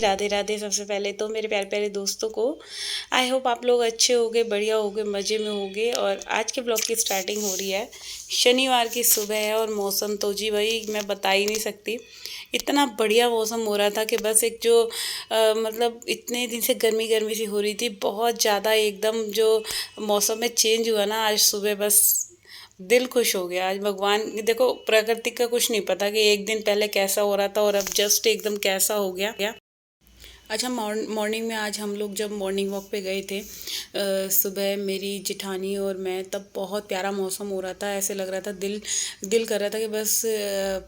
राधे राधे। सबसे पहले तो मेरे प्यारे प्यारे दोस्तों को आई होप आप लोग अच्छे होगे, बढ़िया होगे, मज़े में होगे। और आज के ब्लॉग की स्टार्टिंग हो रही है, शनिवार की सुबह है और मौसम तो जी भाई मैं बता ही नहीं सकती। इतना बढ़िया मौसम हो रहा था कि बस एक जो मतलब इतने दिन से गर्मी गर्मी सी हो रही थी, बहुत ज़्यादा एकदम जो मौसम में चेंज हुआ ना आज सुबह, बस दिल खुश हो गया। आज भगवान देखो, प्रकृति का कुछ नहीं पता कि एक दिन पहले कैसा हो रहा था और अब जस्ट एकदम कैसा हो गया। अच्छा, मॉर्निंग में आज हम लोग जब मॉर्निंग वॉक पे गए थे सुबह, मेरी जिठानी और मैं, तब बहुत प्यारा मौसम हो रहा था। ऐसे लग रहा था दिल कर रहा था कि बस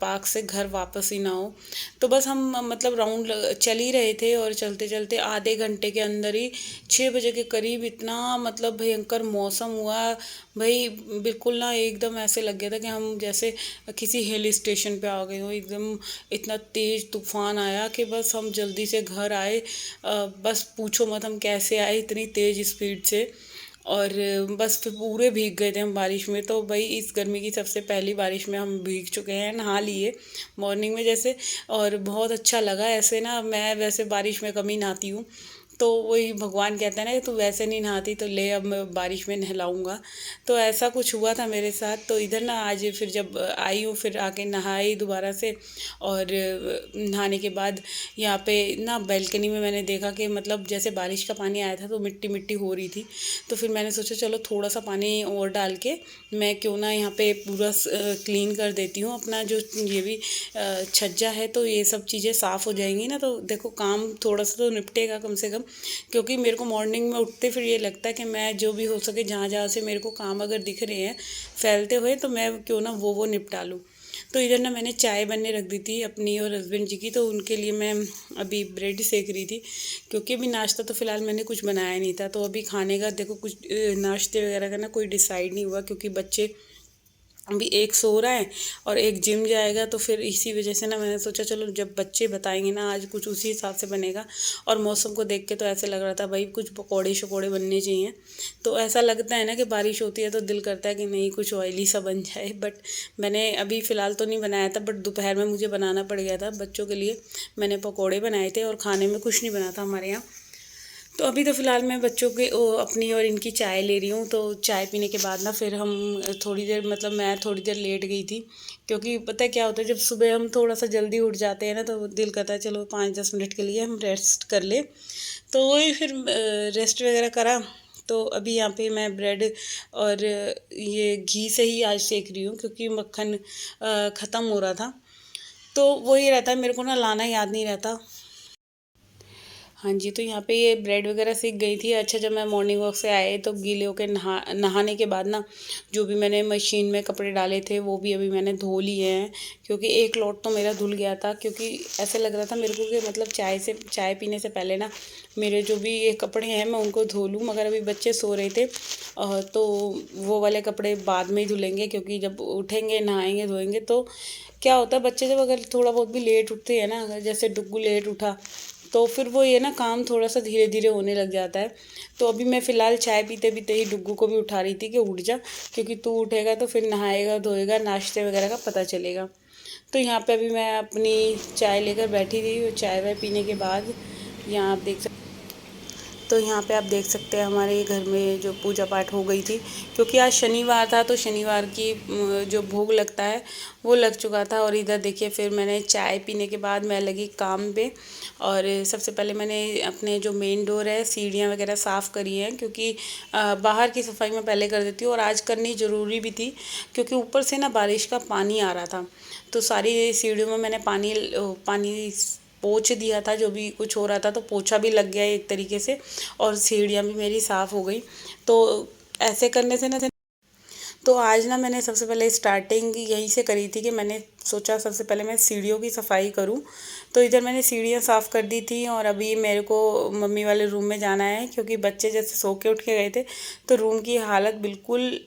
पार्क से घर वापस ही ना हो। तो बस हम मतलब राउंड चल ही रहे थे और चलते चलते आधे घंटे के अंदर ही 6 बजे के करीब इतना मतलब भयंकर मौसम हुआ भाई। बिल्कुल ना एकदम ऐसे लग गया था कि हम जैसे किसी हिल स्टेशन पे आ गए हो। एकदम इतना तेज़ तूफान आया कि बस हम जल्दी से घर आए। बस पूछो मत हम कैसे आए इतनी तेज़ स्पीड से। और बस फिर पूरे भीग गए थे हम बारिश में। तो भाई इस गर्मी की सबसे पहली बारिश में हम भीग चुके हैं, नहा लिए मॉर्निंग में जैसे। और बहुत अच्छा लगा। ऐसे ना मैं वैसे बारिश में कम ही नहाती हूँ, तो वही भगवान कहते हैं ना कि तू वैसे नहीं नहाती तो ले अब मैं बारिश में नहलाऊंगा। तो ऐसा कुछ हुआ था मेरे साथ। तो इधर ना आज फिर जब आई हूँ, फिर आके नहाई दोबारा से। और नहाने के बाद यहाँ पे ना बैल्कनी में मैंने देखा कि मतलब जैसे बारिश का पानी आया था तो मिट्टी मिट्टी हो रही थी। तो फिर मैंने सोचा चलो थोड़ा सा पानी और डाल के मैं क्यों ना यहाँ पे पूरा क्लीन कर देती हूँ अपना जो ये भी छज्जा है। तो ये सब चीज़ें साफ़ हो जाएंगी ना, तो देखो काम थोड़ा सा तो निपटेगा कम से कम। क्योंकि मेरे को मॉर्निंग में उठते फिर ये लगता है कि मैं जो भी हो सके जहाँ जहाँ से मेरे को काम अगर दिख रहे हैं फैलते हुए, तो मैं क्यों ना वो निपटा लूँ। तो इधर ना मैंने चाय बनने रख दी थी अपनी और हस्बैंड जी की। तो उनके लिए मैं अभी ब्रेड सेक रही थी, क्योंकि अभी नाश्ता तो फ़िलहाल मैंने कुछ बनाया नहीं था। तो अभी खाने का देखो कुछ नाश्ते वगैरह का ना कोई डिसाइड नहीं हुआ, क्योंकि बच्चे अभी एक सो रहा है और एक जिम जाएगा। तो फिर इसी वजह से ना मैंने सोचा चलो जब बच्चे बताएंगे ना आज कुछ उसी हिसाब से बनेगा। और मौसम को देख के तो ऐसे लग रहा था भाई कुछ पकौड़े शकौड़े बनने चाहिए। तो ऐसा लगता है ना कि बारिश होती है तो दिल करता है कि नहीं कुछ ऑयली सा बन जाए। बट मैंने अभी फ़िलहाल तो नहीं बनाया था, बट दोपहर में मुझे बनाना पड़ गया था बच्चों के लिए। मैंने पकौड़े बनाए थे और खाने में कुछ नहीं बना था हमारे यहाँ। तो अभी तो फ़िलहाल मैं बच्चों के अपनी और इनकी चाय ले रही हूँ। तो चाय पीने के बाद ना फिर हम थोड़ी देर मतलब मैं थोड़ी देर लेट गई थी। क्योंकि पता है क्या होता है, जब सुबह हम थोड़ा सा जल्दी उठ जाते हैं ना तो दिल करता है चलो 5-10 मिनट के लिए हम रेस्ट कर ले। तो वही फिर रेस्ट वगैरह करा। तो अभी यहाँ पे मैं ब्रेड और ये घी से ही आज सेक रही हूँ, क्योंकि मक्खन ख़त्म हो रहा था। तो वही रहता है, मेरे को ना लाना याद नहीं रहता। हाँ जी, तो यहाँ पे ये ब्रेड वगैरह सीख गई थी। अच्छा, जब मैं मॉर्निंग वॉक से आए तो गीले होके नहाने के बाद ना जो भी मैंने मशीन में कपड़े डाले थे वो भी अभी मैंने धो लिए हैं। क्योंकि एक लोट तो मेरा धुल गया था, क्योंकि ऐसे लग रहा था मेरे को कि मतलब चाय पीने से पहले ना मेरे जो भी ये कपड़े हैं मैं उनको धो लूँ। मगर अभी बच्चे सो रहे थे तो वो वाले कपड़े बाद में ही धुलेंगे, क्योंकि जब उठेंगे नहाएंगे धोएंगे तो क्या होता है, बच्चे जब अगर थोड़ा बहुत भी लेट उठते हैं ना, अगर जैसे डुग्गू लेट उठा तो फिर वो ये ना काम थोड़ा सा धीरे धीरे होने लग जाता है। तो अभी मैं फ़िलहाल चाय पीते पीते ही डुग्गू को भी उठा रही थी कि उठ जा, क्योंकि तू उठेगा तो फिर नहाएगा धोएगा, नाश्ते वगैरह का पता चलेगा। तो यहाँ पे अभी मैं अपनी चाय लेकर बैठी थी और चाय वाय पीने के बाद यहाँ आप देख सकते। तो यहाँ पे आप देख सकते हैं हमारे घर में जो पूजा पाठ हो गई थी, क्योंकि आज शनिवार था तो शनिवार की जो भोग लगता है वो लग चुका था। और इधर देखिए फिर मैंने चाय पीने के बाद मैं लगी काम पे। और सबसे पहले मैंने अपने जो मेन डोर है सीढ़ियाँ वगैरह साफ़ करी हैं, क्योंकि बाहर की सफाई मैं पहले कर देती हूँ और आज करनी ज़रूरी भी थी, क्योंकि ऊपर से ना बारिश का पानी आ रहा था। तो सारी सीढ़ियों में मैंने पानी पानी पोंछ दिया था, जो भी कुछ हो रहा था तो पोछा भी लग गया एक तरीके से, और सीढ़ियाँ भी मेरी साफ़ हो गई। तो ऐसे करने से ना, तो आज ना मैंने सबसे पहले स्टार्टिंग यहीं से करी थी कि मैंने सोचा सबसे पहले मैं सीढ़ियों की सफाई करूं। तो इधर मैंने सीढ़ियां साफ़ कर दी थी और अभी मेरे को मम्मी वाले रूम में जाना है, क्योंकि बच्चे जैसे सो के उठ के गए थे तो रूम की हालत बिल्कुल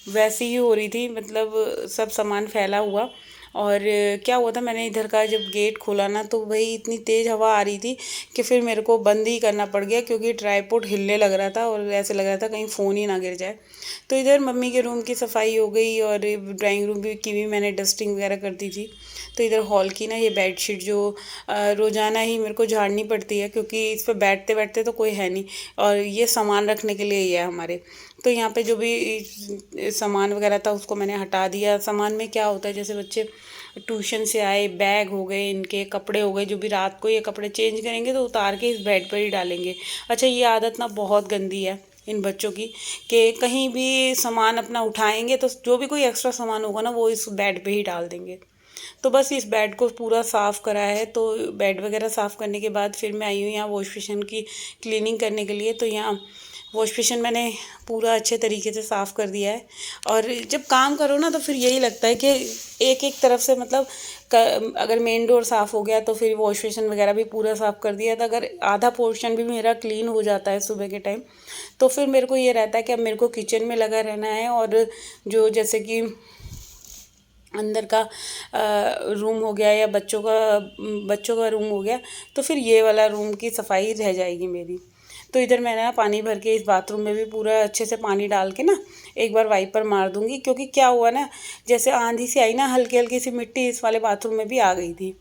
वैसी ही हो रही थी, मतलब सब सामान फैला हुआ। और क्या हुआ था, मैंने इधर का जब गेट खोला ना तो वही इतनी तेज़ हवा आ रही थी कि फिर मेरे को बंद ही करना पड़ गया, क्योंकि ट्राईपोड हिलने लग रहा था और ऐसे लग रहा था कहीं फ़ोन ही ना गिर जाए। तो इधर मम्मी के रूम की सफाई हो गई और ड्राइंग रूम की भी मैंने डस्टिंग वगैरह कर दी थी। तो इधर हॉल की ना ये बेडशीट जो रोज़ाना ही मेरे को झाड़नी पड़ती है, क्योंकि इस पर बैठते बैठते तो कोई है नहीं, और ये सामान रखने के लिए ही है हमारे। तो यहाँ पे जो भी सामान वगैरह था उसको मैंने हटा दिया। सामान में क्या होता है, जैसे बच्चे ट्यूशन से आए, बैग हो गए, इनके कपड़े हो गए, जो भी रात को ये कपड़े चेंज करेंगे तो उतार के इस बेड पर ही डालेंगे। अच्छा, ये आदत ना बहुत गंदी है इन बच्चों की, कि कहीं भी सामान अपना उठाएंगे तो जो भी कोई एक्स्ट्रा सामान होगा ना वो इस बेड पे ही डाल देंगे। तो बस इस बेड को पूरा साफ़ करा है। तो बेड वगैरह साफ़ करने के बाद फिर मैं आई हूँ यहाँ वॉश बेसिन की क्लीनिंग करने के लिए। तो यहाँ वॉश बेसिन मैंने पूरा अच्छे तरीके से साफ़ कर दिया है। और जब काम करो ना तो फिर यही लगता है कि एक एक तरफ से, मतलब अगर मेन डोर साफ़ हो गया तो फिर वॉश बेसिन वगैरह भी पूरा साफ़ कर दिया, तो अगर आधा पोर्शन भी मेरा क्लीन हो जाता है सुबह के टाइम, तो फिर मेरे को ये रहता है कि अब मेरे को किचन में लगा रहना है। और जो जैसे कि अंदर का रूम हो गया या बच्चों का रूम हो गया, तो फिर ये वाला रूम की सफाई रह जाएगी मेरी। तो इधर मैंने ना पानी भर के इस बाथरूम में भी पूरा अच्छे से पानी डाल के ना एक बार वाइपर मार दूंगी, क्योंकि क्या हुआ ना, जैसे आंधी सी आई ना, हल्की हल्की सी मिट्टी इस वाले बाथरूम में भी आ गई थी।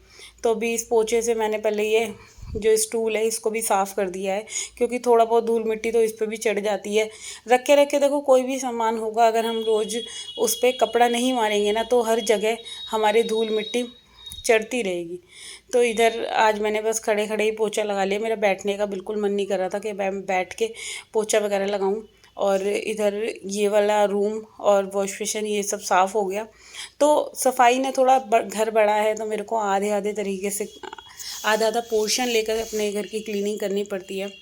तो अभी इस पोछे से मैंने पहले ये जो स्टूल है इसको भी साफ़ कर दिया है, क्योंकि थोड़ा बहुत धूल मिट्टी तो इस पर भी चढ़ जाती है। रखे रखे देखो कोई भी सामान होगा, अगर हम रोज़ उस पर कपड़ा नहीं मारेंगे ना तो हर जगह हमारे धूल मिट्टी चढ़ती रहेगी। तो इधर आज मैंने बस खड़े खड़े ही पोछा लगा लिया, मेरा बैठने का बिल्कुल मन नहीं कर रहा था कि मैं बैठ के पोछा वगैरह लगाऊं। और इधर ये वाला रूम और वॉश बेसिन ये सब साफ़ हो गया। तो सफाई ने थोड़ा घर बड़ा है तो मेरे को आधे आधे तरीके से आधा आधा पोर्शन लेकर अपने घर की क्लीनिंग करनी पड़ती है।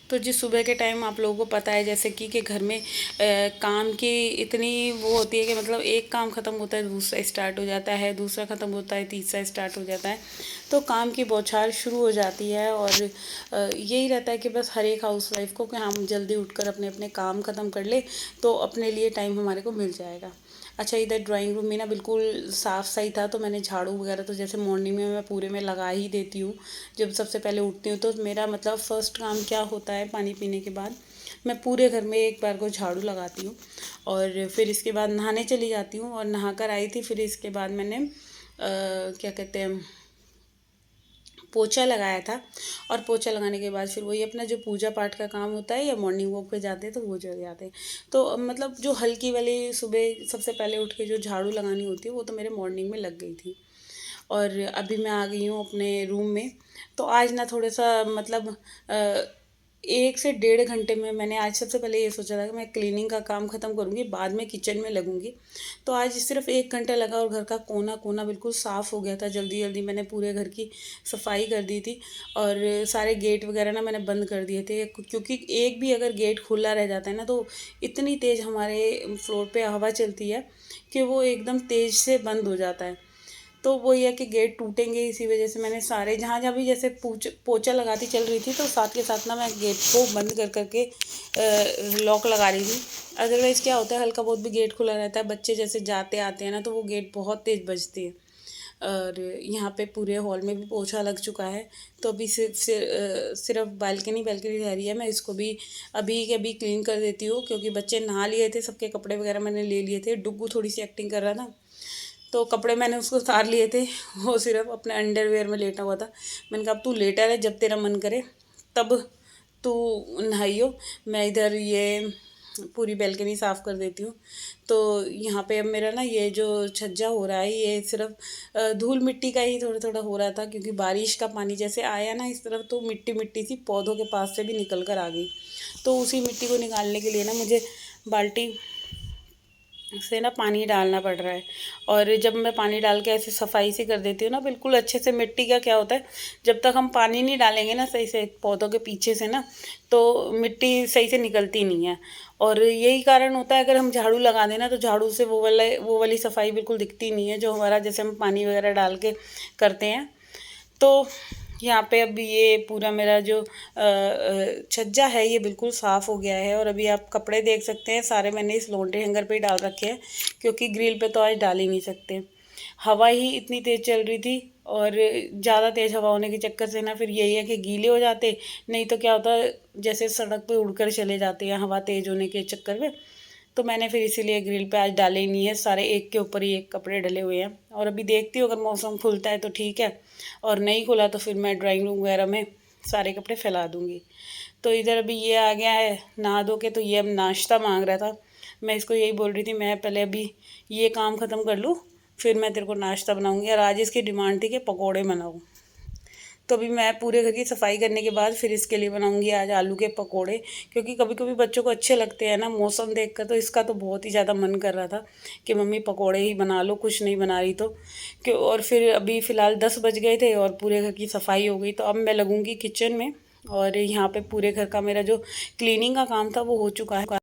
तो जिस सुबह के टाइम आप लोगों को पता है जैसे कि घर में काम की इतनी वो होती है कि मतलब एक काम ख़त्म होता है दूसरा स्टार्ट हो जाता है, दूसरा ख़त्म होता है तीसरा स्टार्ट हो जाता है। तो काम की बौछार शुरू हो जाती है। और यही रहता है कि बस हर एक हाउस वाइफ को कि हम जल्दी उठकर अपने अपने काम ख़त्म कर ले तो अपने लिए टाइम हमारे को मिल जाएगा। अच्छा, इधर ड्राइंग रूम में ना बिल्कुल साफ़ सही था, तो मैंने झाड़ू वगैरह तो जैसे मॉर्निंग में मैं पूरे में लगा ही देती हूँ। जब सबसे पहले उठती हूँ तो मेरा मतलब फ़र्स्ट काम क्या होता है, पानी पीने के बाद मैं पूरे घर में एक बार को झाड़ू लगाती हूँ। और फिर इसके बाद नहाने चली जाती हूँ, और नहा कर आई थी फिर इसके बाद मैंने क्या कहते हैं पोछा लगाया था। और पोछा लगाने के बाद फिर वही अपना जो पूजा पाठ का काम होता है या मॉर्निंग वॉक पे जाते हैं तो वो चले जाते हैं। तो मतलब जो हल्की वाली सुबह सबसे पहले उठ के जो झाड़ू लगानी होती है वो तो मेरे मॉर्निंग में लग गई थी। और अभी मैं आ गई हूँ अपने रूम में। तो आज ना थोड़ा सा मतलब 1 से 1.5 घंटे में मैंने आज सबसे पहले ये सोचा था कि मैं क्लीनिंग का काम ख़त्म करूँगी, बाद में किचन में लगूँगी। तो आज सिर्फ 1 घंटा लगा और घर का कोना कोना बिल्कुल साफ़ हो गया था। जल्दी जल्दी मैंने पूरे घर की सफाई कर दी थी। और सारे गेट वगैरह ना मैंने बंद कर दिए थे, क्योंकि एक भी अगर गेट खुला रह जाता है ना तो इतनी तेज़ हमारे फ्लोर पे हवा चलती है कि वो एकदम तेज़ से बंद हो जाता है। तो वो ये है कि गेट टूटेंगे, इसी वजह से मैंने सारे जहाँ जहाँ भी जैसे पोछा लगाती चल रही थी तो साथ के साथ ना मैं गेट को बंद कर करके लॉक लगा रही थी। अदरवाइज़ क्या होता है, हल्का बहुत भी गेट खुला रहता है, बच्चे जैसे जाते आते हैं ना तो वो गेट बहुत तेज़ बजती है। और यहाँ पे पूरे हॉल में भी पोछा लग चुका है। तो अभी सिर्फ बालकनी बालकनी रह रही है, मैं इसको भी अभी के अभी क्लीन कर देती हूँ, क्योंकि बच्चे नहा लिए थे, सबके कपड़े वगैरह मैंने ले लिए थे। डुग्गू थोड़ी सी एक्टिंग कर रहा था तो कपड़े मैंने उसको उतार लिए थे, वो सिर्फ अपने अंडरवेयर में लेटा हुआ था। मैंने कहा अब तू लेटा रहे, जब तेरा मन करे तब तू नहाइयो, मैं इधर ये पूरी बैल्कनी साफ़ कर देती हूँ। तो यहाँ पे अब मेरा ना ये जो छज्जा हो रहा है ये सिर्फ धूल मिट्टी का ही थोड़ा थोड़ा हो रहा था, क्योंकि बारिश का पानी जैसे आया ना इस तरफ तो मिट्टी मिट्टी सी पौधों के पास से भी निकल कर आ गई। तो उसी मिट्टी को निकालने के लिए ना मुझे बाल्टी से ना पानी डालना पड़ रहा है। और जब मैं पानी डाल के ऐसे सफाई से कर देती हूँ ना बिल्कुल अच्छे से, मिट्टी का क्या होता है जब तक हम पानी नहीं डालेंगे ना सही से पौधों के पीछे से ना, तो मिट्टी सही से निकलती नहीं है। और यही कारण होता है, अगर हम झाड़ू लगा देना तो झाड़ू से वो वाली सफाई बिल्कुल दिखती नहीं है जो हमारा जैसे हम पानी वगैरह डाल के करते हैं। तो यहाँ पे अभी ये पूरा मेरा जो छज्जा है ये बिल्कुल साफ़ हो गया है। और अभी आप कपड़े देख सकते हैं सारे मैंने इस लॉन्ड्री हैंगर पे ही डाल रखे हैं, क्योंकि ग्रिल पे तो आज डाल ही नहीं सकते। हवा ही इतनी तेज़ चल रही थी, और ज़्यादा तेज़ हवा होने के चक्कर से ना फिर यही है कि गीले हो जाते, नहीं तो क्या होता जैसे सड़क पे उड़कर चले जाते हैं हवा तेज़ होने के चक्कर में। तो मैंने फिर इसीलिए ग्रिल पे आज डाले ही नहीं है, सारे एक के ऊपर ही एक कपड़े डले हुए हैं। और अभी देखती हूँ अगर मौसम खुलता है तो ठीक है, और नहीं खुला तो फिर मैं ड्राइंग रूम वगैरह में सारे कपड़े फैला दूँगी। तो इधर अभी ये आ गया है नहा धो के, तो ये अब नाश्ता मांग रहा था। मैं इसको यही बोल रही थी मैं पहले अभी ये काम ख़त्म कर लूँ फिर मैं तेरे को नाश्ता बनाऊँगी। और आज इसकी डिमांड थी कि पकौड़े बनाओ, तो अभी मैं पूरे घर की सफाई करने के बाद फिर इसके लिए बनाऊंगी आज आलू के पकोड़े, क्योंकि कभी कभी बच्चों को अच्छे लगते हैं ना मौसम देखकर। तो इसका तो बहुत ही ज़्यादा मन कर रहा था कि मम्मी पकोड़े ही बना लो, कुछ नहीं बना रही तो क्यों। और फिर अभी फ़िलहाल 10 बज गए थे और पूरे घर की सफाई हो गई, तो अब मैं लगूंगी किचन में। और यहाँ पे पूरे घर का मेरा जो क्लीनिंग का काम था वो हो चुका है।